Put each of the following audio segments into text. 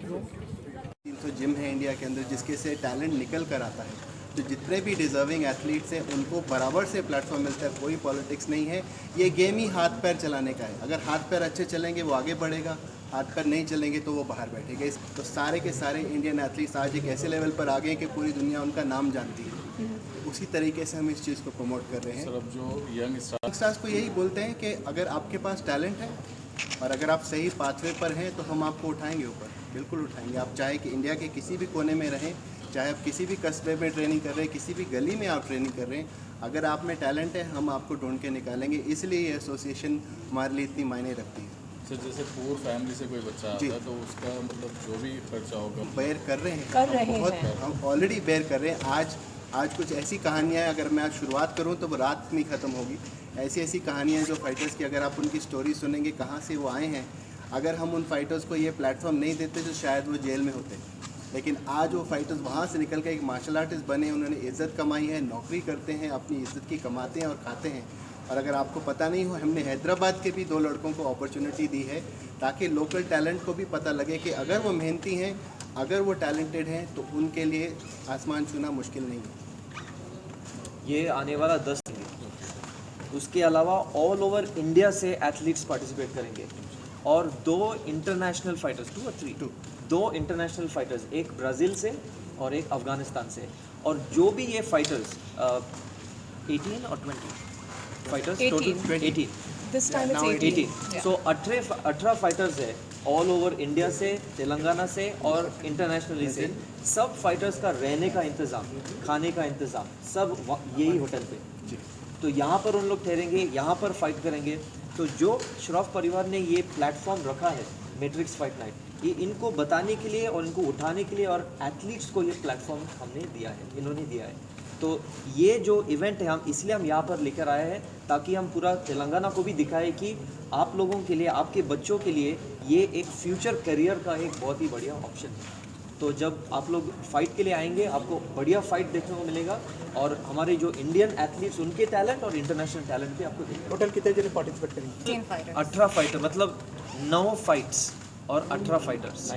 300 gym है India के अंदर जिसके से टैलेंट निकल कर आता है। तो जितने भी डिज़र्विंग एथलीट्स हैं उनको बराबर से प्लेटफॉर्म मिलता है, कोई पॉलिटिक्स नहीं है। ये गेम ही हाथ पैर चलाने का है। अगर हाथ पैर अच्छे चलेंगे वो आगे बढ़ेगा, हाथ पैर नहीं चलेंगे तो वो बाहर बैठेगा। तो सारे के सारे इंडियन एथलीट्स आज एक ऐसे लेवल पर आ गए कि पूरी दुनिया उनका नाम जानती है। उसी तरीके से हम इस चीज़ को प्रमोट कर रहे हैं। सर, अब जो यंग स्टार्स को यही बोलते हैं कि अगर आपके पास टैलेंट है और अगर आप सही पाथवे पर हैं तो हम आपको उठाएंगे ऊपर, बिल्कुल उठाएंगे। आप चाहे कि इंडिया के किसी भी कोने में रहें, चाहे आप किसी भी कस्बे में ट्रेनिंग कर रहे हैं, किसी भी गली में आप ट्रेनिंग कर रहे हैं, अगर आप में टैलेंट है हम आपको ढूंढ के निकालेंगे। इसलिए ये एसोसिएशन हमारे लिए इतनी मायने रखती है। सर, जैसे पूर फैमिली से कोई बच्चा आता है तो उसका मतलब जो भी खर्चा होगा बेयर कर रहे हैं, हम ऑलरेडी बेयर कर रहे हैं। आज कुछ ऐसी कहानियाँ हैं, अगर मैं आज शुरुआत करूँ तो वो रात में ख़त्म होगी। ऐसी ऐसी कहानियाँ जो फाइटर्स की, अगर आप उनकी स्टोरी सुनेंगे कहाँ से वो आए हैं, अगर हम उन फाइटर्स को ये प्लेटफॉर्म नहीं देते तो शायद वो जेल में होते। लेकिन आज वो फाइटर्स वहाँ से निकल कर एक मार्शल आर्टिस्ट बने, उन्होंने इज़्ज़त कमाई है, नौकरी करते हैं, अपनी इज़्ज़त की कमाते हैं और खाते हैं। और अगर आपको पता नहीं हो, हमने हैदराबाद के भी 2 लड़कों को अपॉर्चुनिटी दी है ताकि लोकल टैलेंट को भी पता लगे कि अगर वो मेहनती हैं, अगर वो टैलेंटेड हैं तो उनके लिए आसमान छूना मुश्किल नहीं है। ये आने वाला 10 उसके अलावा ऑल ओवर इंडिया से एथलीट्स पार्टिसिपेट करेंगे और 2 इंटरनेशनल फाइटर्स 2 और 3 2 इंटरनेशनल फाइटर्स, एक ब्राज़ील से और एक अफ़गानिस्तान से। और जो भी ये फाइटर्स 18 और 20 fighters, total 18 This time it's 18. So 18 fighters है ऑल ओवर इंडिया से, तेलंगाना से और इंटरनेशनली से। सब फाइटर्स का रहने का इंतज़ाम, खाने का इंतज़ाम सब यही होटल पे। तो यहाँ पर उन लोग ठहरेंगे, यहाँ पर फाइट करेंगे। तो जो श्रॉफ परिवार ने ये प्लेटफॉर्म रखा है मैट्रिक्स फाइट नाइट, ये इनको बताने के लिए और इनको उठाने के लिए और एथलीट्स को ये प्लेटफॉर्म हमने दिया है, इन्होंने दिया है। तो ये जो इवेंट है हम यहाँ पर लेकर आए हैं ताकि हम पूरा तेलंगाना को भी दिखाएं कि आप लोगों के लिए, आपके बच्चों के लिए ये एक फ्यूचर करियर का एक बहुत ही बढ़िया ऑप्शन है। तो जब आप लोग फाइट के लिए आएंगे आपको बढ़िया फाइट देखने को मिलेगा और हमारे जो इंडियन एथलीट्स उनके टैलेंट और इंटरनेशनल टैलेंट भी आपको देखेंगे। टोटल कितने जने पार्टिसिपेट करेंगे? 10 fighters. 18 फाइटर, मतलब 9 फाइट्स और 18 फाइटर्स।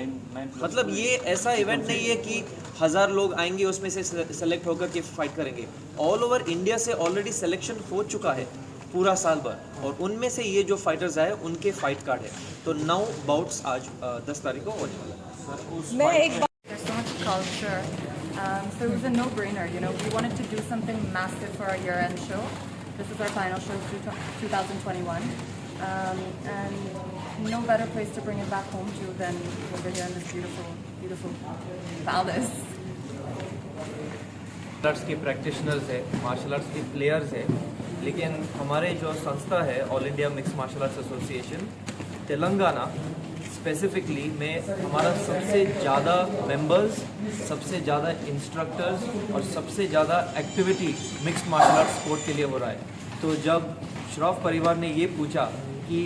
मतलब ये ऐसा इवेंट नहीं है कि 1000 लोग आएंगे उसमें से सेलेक्ट होकर के फाइट करेंगे। ऑल ओवर इंडिया से ऑलरेडी सिलेक्शन हो चुका है पूरा साल भर और उनमें से ये जो फाइटर्स आए उनके फाइट कार्ड है। तो 9 बाउट्स आज 10 तारीख को होने वाला है। मैं एक There's so much culture, so it was a no-brainer. You know, we wanted to do something massive for our year-end show. This is our final show of 2021, and no better place to bring it back home to than over here in this beautiful, beautiful palace. Martial arts के practitioners है, martial arts के players है, लेकिन हमारे जो संस्था है all India mix martial arts association Telangana specifically में, हमारा सबसे ज़्यादा मेंबर्स, सबसे ज़्यादा इंस्ट्रक्टर्स और सबसे ज़्यादा activity mixed martial arts sport के लिए हो रहा है। तो जब श्रॉफ परिवार ने ये पूछा कि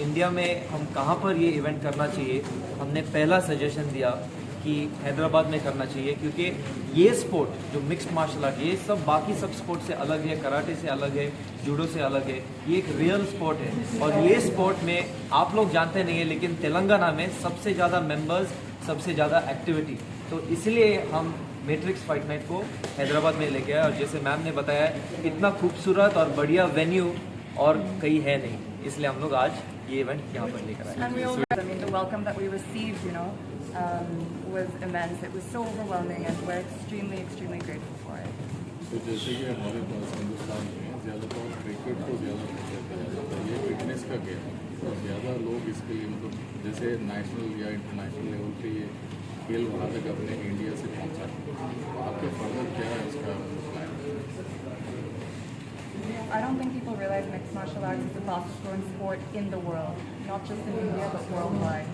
इंडिया में हम कहाँ पर ये इवेंट करना चाहिए, हमने पहला सजेशन दिया कि हैदराबाद में करना चाहिए, क्योंकि ये स्पोर्ट जो मिक्स्ड मार्शल आर्ट, ये सब बाकी सब स्पोर्ट से अलग है, कराटे से अलग है, जूडो से अलग है। ये एक रियल स्पोर्ट है और ये स्पोर्ट में आप लोग जानते नहीं है लेकिन तेलंगाना में सबसे ज़्यादा मेंबर्स, सबसे ज़्यादा एक्टिविटी। तो इसलिए हम मैट्रिक्स फाइट नाइट को हैदराबाद में लेके आए और जैसे मैम ने बताया इतना खूबसूरत और बढ़िया वेन्यू और कहीं है नहीं, इसलिए हम लोग आज ये इवेंट यहाँ पर लेकर आए। And we all, I mean, the welcome that we received, you know, was immense. It was so overwhelming, and we're extremely, extremely grateful for it. तो जैसे कि हमारे पास हिंदुस्तान में ज़्यादातर क्रिकेट को ज़्यादा प्रेफर किया जाता है, ये फिटनेस का गेम है तो ज़्यादा लोग इसके लिए मतलब जैसे नेशनल या इंटरनेशनल लेवल पे ये खेल वहाँ तक अपने इंडिया से पहुँचा। आपके फर्दर क्या है इसका plan? I don't think people realize mixed martial arts is the fastest growing sport in the world, not just in India but worldwide.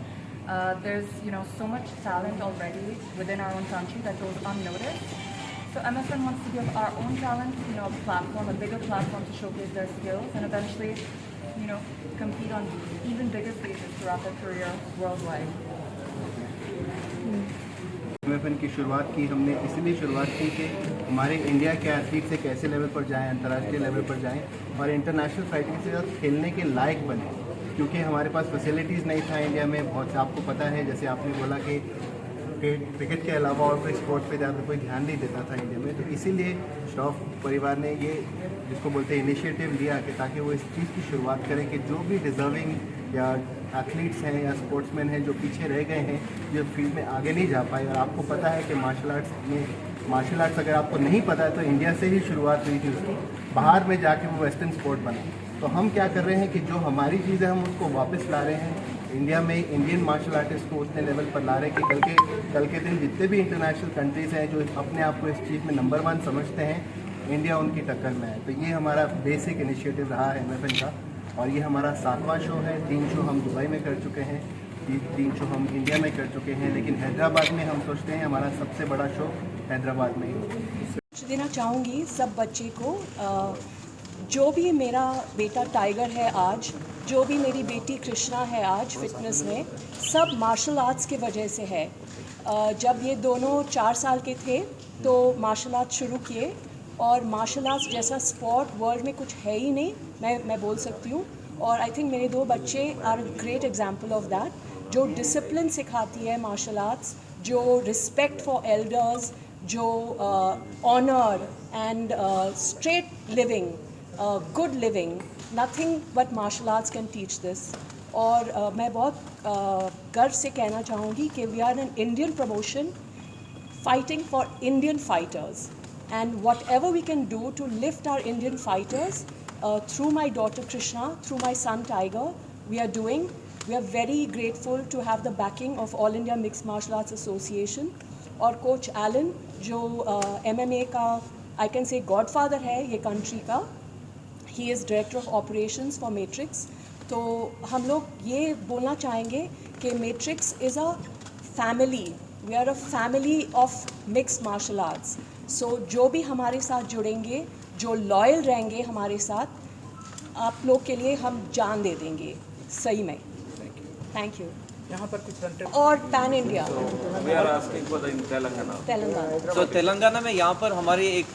There's, you know, so much talent already within our own country that goes unnoticed. So MSN wants to give our own talent, you know, a platform, a bigger platform to showcase their skills and eventually, you know, compete on even bigger stages throughout their career worldwide. MFN की शुरुआत की हमने इसलिए शुरुआत की कि हमारे India के एथलीट्स एक ऐसे लेवल पर जाएं, अंतर्राष्ट्रीय लेवल पर जाएं और इंटरनेशनल फाइटिंग से खेलने के लायक बने। क्योंकि हमारे पास फैसिलिटीज़ नहीं था इंडिया में बहुत से, आपको पता है जैसे आपने बोला कि क्रिकेट के अलावा और कोई स्पोर्ट्स पे ज़्यादा कोई ध्यान नहीं देता था इंडिया में, तो इसीलिए श्रॉफ परिवार ने ये जिसको बोलते हैं इनिशिएटिव लिया कि ताकि वो इस चीज़ की शुरुआत करें कि जो भी डिज़र्विंग या एथलीट्स हैं या स्पोर्ट्समैन हैं जो पीछे रह गए हैं, जो फील्ड में आगे नहीं जा पाए, और आपको पता है कि मार्शल आर्ट्स अगर आपको नहीं पता है तो इंडिया से ही शुरुआत हुई थी उसकी, बाहर में जाके वो वेस्टर्न स्पोर्ट बना। तो हम क्या कर रहे हैं कि जो हमारी चीज़ें हम उसको वापस ला रहे हैं इंडिया में, इंडियन मार्शल आर्टिस्ट को उतने लेवल पर ला रहे हैं कि कल के दिन जितने भी इंटरनेशनल कंट्रीज़ हैं जो अपने आप को इस चीज़ में नंबर 1 समझते हैं, इंडिया उनकी टक्कर में है। तो ये हमारा बेसिक इनिशिएटिव रहा है MFN का, और ये हमारा 7वां शो है। 3 शो हम दुबई में कर चुके हैं, 3 शो हम इंडिया में कर चुके हैं, लेकिन हैदराबाद में हम सोचते हैं हमारा सबसे बड़ा शो हैदराबाद में ही। देना चाहूँगी सब बच्चे को, जो भी मेरा बेटा टाइगर है आज, जो भी मेरी बेटी कृष्णा है आज फिटनेस में, सब मार्शल आर्ट्स के वजह से है। जब ये दोनों 4 साल के थे तो मार्शल आर्ट्स शुरू किए, और मार्शल आर्ट्स जैसा स्पोर्ट वर्ल्ड में कुछ है ही नहीं, मैं बोल सकती हूँ। और आई थिंक मेरे 2 बच्चे are great example of that, जो डिसिप्लिन सिखाती है मार्शल आर्ट्स, जो रिस्पेक्ट फॉर एल्डर्स, जो honour and straight living, good living, nothing but martial arts can teach this. और मैं बहुत गर्व से कहना चाहूँगी कि we are an Indian promotion fighting for Indian fighters, and whatever we can do to lift our Indian fighters through my daughter Krishna, through my son Tiger, we are doing. We are very grateful to have the backing of All India Mixed Martial Arts Association और coach Elon जो MMA का I can say godfather है ये country का, he is director of operations for Matrix। तो हम लोग ये बोलना चाहेंगे कि Matrix is a family, we are a family of mixed martial arts। so जो भी हमारे साथ जुड़ेंगे, जो लॉयल रहेंगे हमारे साथ, आप लोग के लिए हम जान दे देंगे सही में। Thank you. यहाँ पर कुछ और pan India We are asking for the in Telangana. Telangana. So Telangana में यहाँ पर हमारी एक